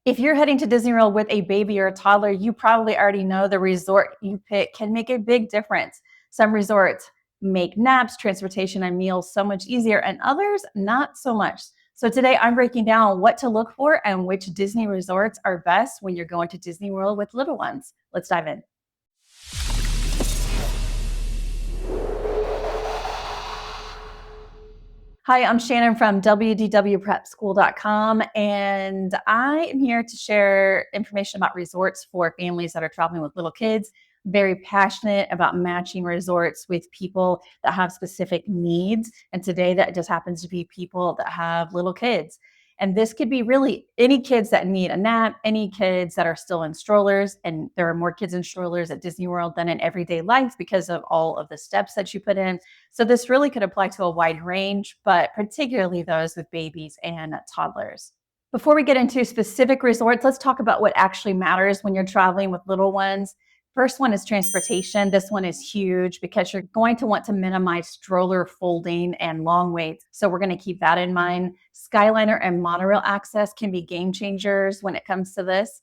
If you're heading to Disney World with a baby or a toddler, you probably already know the resort you pick can make a big difference. Some resorts make naps, transportation, and meals so much easier, and others not so much. So today I'm breaking down what to look for and which Disney resorts are best when you're going to Disney World with little ones. Let's dive in. Hi, I'm Shannon from wdwprepschool.com, and I am here to share information about resorts for families that are traveling with little kids. Very passionate about matching resorts with people that have specific needs. And today, that just happens to be people that have little kids. And this could be really any kids that need a nap, any kids that are still in strollers. And there are more kids in strollers at Disney World than in everyday life because of all of the steps that you put in. So this really could apply to a wide range, but particularly those with babies and toddlers. Before we get into specific resorts, let's talk about what actually matters when you're traveling with little ones. First one is transportation. This one is huge because you're going to want to minimize stroller folding and long waits. So we're going to keep that in mind. Skyliner and monorail access can be game changers when it comes to this.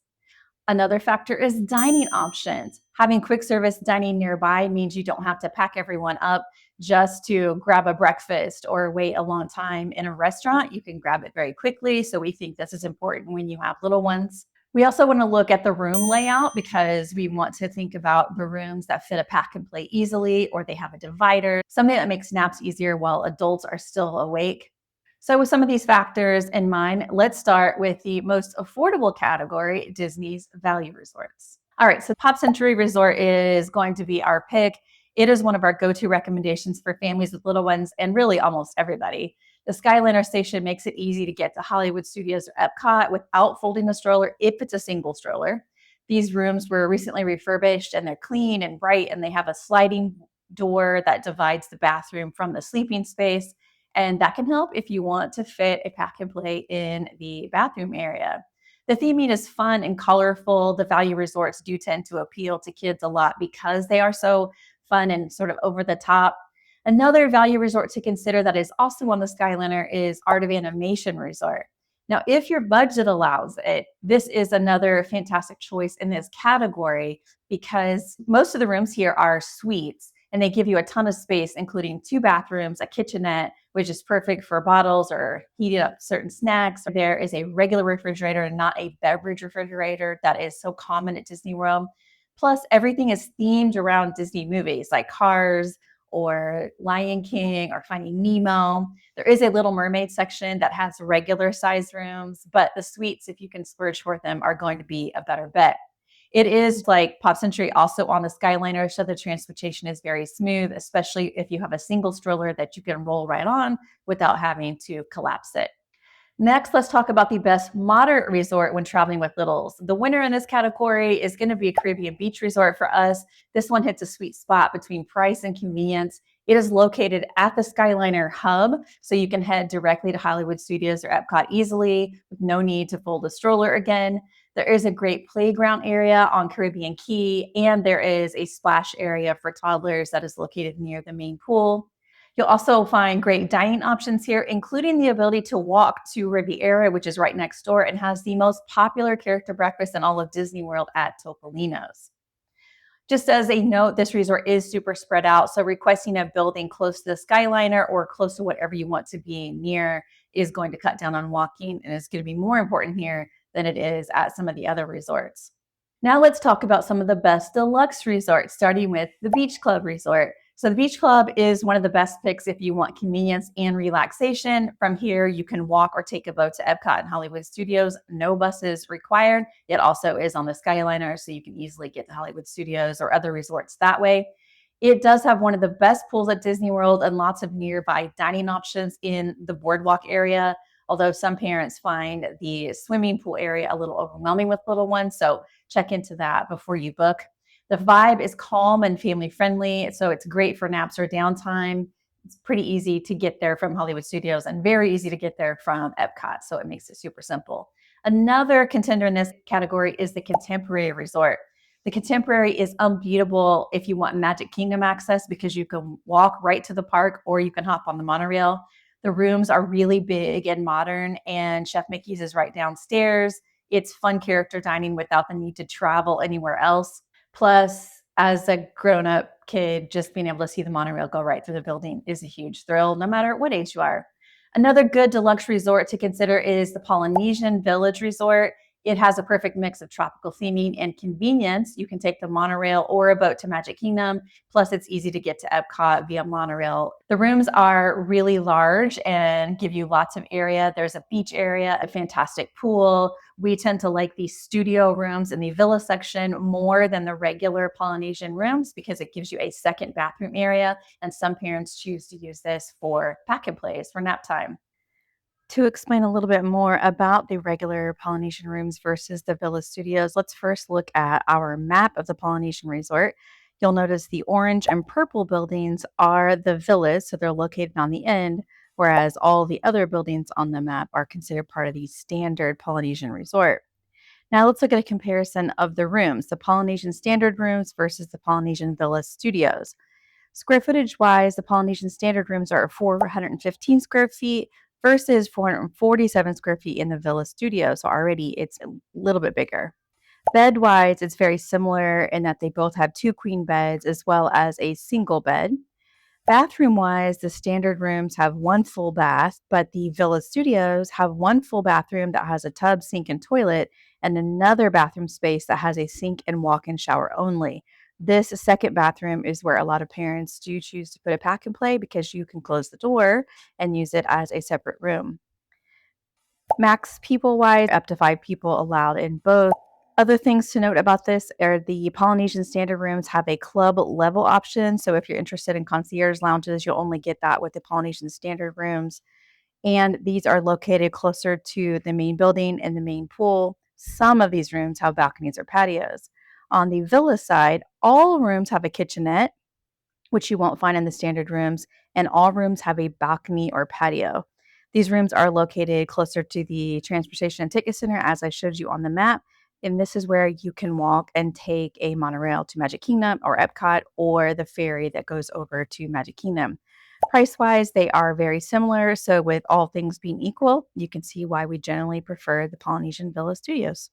Another factor is dining options. Having quick service dining nearby means you don't have to pack everyone up just to grab a breakfast or wait a long time in a restaurant. You can grab it very quickly. So we think this is important when you have little ones. We also want to look at the room layout because we want to think about the rooms that fit a pack and play easily, or they have a divider, something that makes naps easier while adults are still awake. So with some of these factors in mind, let's start with the most affordable category, Disney's value resorts. All right, so Pop Century Resort is going to be our pick. It is one of our go-to recommendations for families with little ones and really almost everybody. The Skyliner station makes it easy to get to Hollywood Studios or Epcot without folding the stroller if it's a single stroller. These rooms were recently refurbished and they're clean and bright, and they have a sliding door that divides the bathroom from the sleeping space. And that can help if you want to fit a pack and play in the bathroom area. The theming is fun and colorful. The value resorts do tend to appeal to kids a lot because they are so fun and sort of over the top. Another value resort to consider that is also on the Skyliner is Art of Animation Resort. Now, if your budget allows it, this is another fantastic choice in this category because most of the rooms here are suites and they give you a ton of space, including 2 bathrooms, a kitchenette, which is perfect for bottles or heating up certain snacks. There is a regular refrigerator and not a beverage refrigerator that is so common at Disney World. Plus, everything is themed around Disney movies like Cars or Lion King or Finding Nemo. There is a Little Mermaid section that has regular size rooms, but the suites, if you can splurge for them, are going to be a better bet. It is like Pop Century also on the Skyliner, so the transportation is very smooth, especially if you have a single stroller that you can roll right on without having to collapse it. Next, let's talk about the best moderate resort when traveling with littles. The winner in this category is going to be a Caribbean beach resort for us. This one hits a sweet spot between price and convenience. It is located at the Skyliner hub, so you can head directly to Hollywood Studios or Epcot easily with no need to fold a stroller again. There is a great playground area on Caribbean Key, and there is a splash area for toddlers that is located near the main pool. You'll also find great dining options here, including the ability to walk to Riviera, which is right next door and has the most popular character breakfast in all of Disney World at Topolino's. Just as a note, this resort is super spread out, so requesting a building close to the Skyliner or close to whatever you want to be near is going to cut down on walking, and it's going to be more important here than it is at some of the other resorts. Now let's talk about some of the best deluxe resorts, starting with the Beach Club Resort. So the Beach Club is one of the best picks if you want convenience and relaxation. From here, you can walk or take a boat to Epcot and Hollywood Studios. No buses required. It also is on the Skyliner, so you can easily get to Hollywood Studios or other resorts that way. It does have one of the best pools at Disney World and lots of nearby dining options in the boardwalk area, although some parents find the swimming pool area a little overwhelming with little ones, so check into that before you book. The vibe is calm and family friendly, so it's great for naps or downtime. It's pretty easy to get there from Hollywood Studios and very easy to get there from Epcot, so it makes it super simple. Another contender in this category is the Contemporary Resort. The Contemporary is unbeatable if you want Magic Kingdom access because you can walk right to the park or you can hop on the monorail. The rooms are really big and modern, and Chef Mickey's is right downstairs. It's fun character dining without the need to travel anywhere else. Plus, as a grown up kid, just being able to see the monorail go right through the building is a huge thrill, no matter what age you are. Another good deluxe resort to consider is the Polynesian Village Resort. It has a perfect mix of tropical theming and convenience. You can take the monorail or a boat to Magic Kingdom. Plus, it's easy to get to Epcot via monorail. The rooms are really large and give you lots of area. There's a beach area, a fantastic pool. We tend to like the studio rooms in the villa section more than the regular Polynesian rooms because it gives you a second bathroom area. And some parents choose to use this for pack and plays for nap time. To explain a little bit more about the regular Polynesian rooms versus the Villa Studios, let's first look at our map of the Polynesian Resort. You'll notice the orange and purple buildings are the villas, so they're located on the end, whereas all the other buildings on the map are considered part of the standard Polynesian Resort. Now let's look at a comparison of the rooms, the Polynesian Standard rooms versus the Polynesian Villa Studios. Square footage wise, the Polynesian Standard rooms are 415 square feet versus 447 square feet in the Villa Studio. So already it's a little bit bigger. Bed wise, it's very similar in that they both have two queen beds as well as a single bed. Bathroom wise, the standard rooms have one full bath, but the Villa Studios have one full bathroom that has a tub, sink, and toilet, and another bathroom space that has a sink and walk in shower only. This second bathroom is where a lot of parents do choose to put a pack and play because you can close the door and use it as a separate room. Max people wise, up to 5 people allowed in both. Other things to note about this are the Polynesian standard rooms have a club level option. So if you're interested in concierge lounges, you'll only get that with the Polynesian standard rooms. And these are located closer to the main building and the main pool. Some of these rooms have balconies or patios. On the villa side, all rooms have a kitchenette, which you won't find in the standard rooms, and all rooms have a balcony or patio. These rooms are located closer to the transportation and ticket center, as I showed you on the map. And this is where you can walk and take a monorail to Magic Kingdom or Epcot or the ferry that goes over to Magic Kingdom. Price wise, they are very similar. So, with all things being equal, you can see why we generally prefer the Polynesian Villa Studios.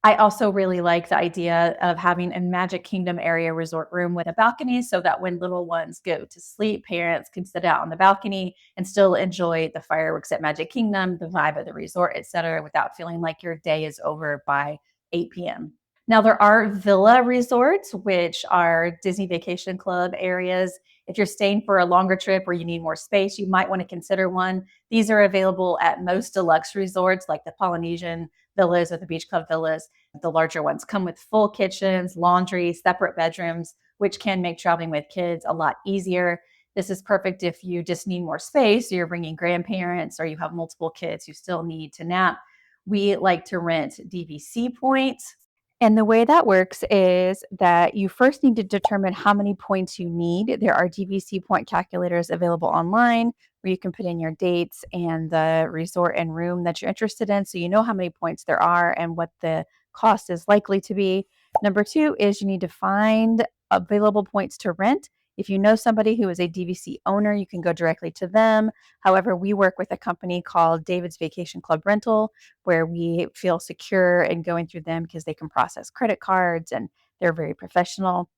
I also really like the idea of having a Magic Kingdom area resort room with a balcony so that when little ones go to sleep, parents can sit out on the balcony and still enjoy the fireworks at Magic Kingdom, the vibe of the resort, etc., without feeling like your day is over by 8 p.m. Now, there are villa resorts, which are Disney Vacation Club areas. If you're staying for a longer trip or you need more space, you might want to consider one. These are available at most deluxe resorts like the Polynesian villas or the Beach Club villas. The larger ones come with full kitchens, laundry, separate bedrooms, which can make traveling with kids a lot easier. This is perfect if you just need more space, or you're bringing grandparents, or you have multiple kids who still need to nap. We like to rent DVC points. And the way that works is that you first need to determine how many points you need. There are DVC point calculators available online where you can put in your dates and the resort and room that you're interested in. So you know how many points there are and what the cost is likely to be. Number two is you need to find available points to rent. If you know somebody who is a DVC owner, you can go directly to them. However, we work with a company called David's Vacation Club Rental where we feel secure in going through them because they can process credit cards and they're very professional.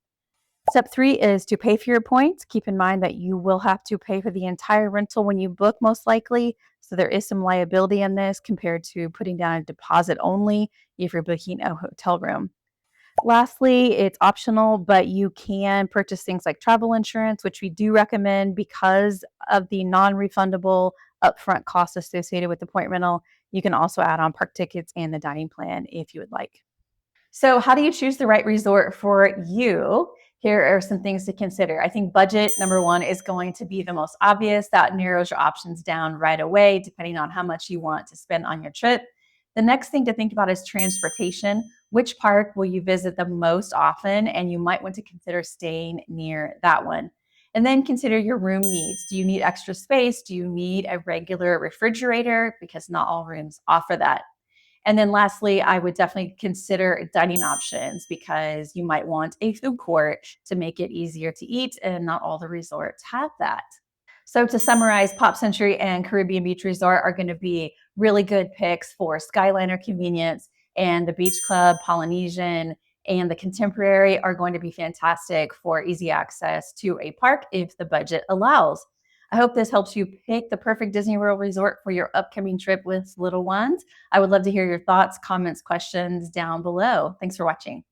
Step three is to pay for your points. Keep in mind that you will have to pay for the entire rental when you book, most likely. So there is some liability in this compared to putting down a deposit only if you're booking a hotel room. Lastly, it's optional, but you can purchase things like travel insurance, which we do recommend because of the non refundable upfront costs associated with the point rental. You can also add on park tickets and the dining plan if you would like. So, how do you choose the right resort for you? Here are some things to consider. I think budget, number one, is going to be the most obvious. That narrows your options down right away, depending on how much you want to spend on your trip. The next thing to think about is transportation. Which park will you visit the most often? And you might want to consider staying near that one. And then consider your room needs. Do you need extra space? Do you need a regular refrigerator? Because not all rooms offer that. And then lastly, I would definitely consider dining options because you might want a food court to make it easier to eat, and not all the resorts have that. So to summarize, Pop Century and Caribbean Beach Resort are going to be really good picks for Skyliner convenience, and the Beach Club, Polynesian, and the Contemporary are going to be fantastic for easy access to a park if the budget allows. I hope this helps you pick the perfect Disney World resort for your upcoming trip with little ones. I would love to hear your thoughts, comments, questions down below. Thanks for watching.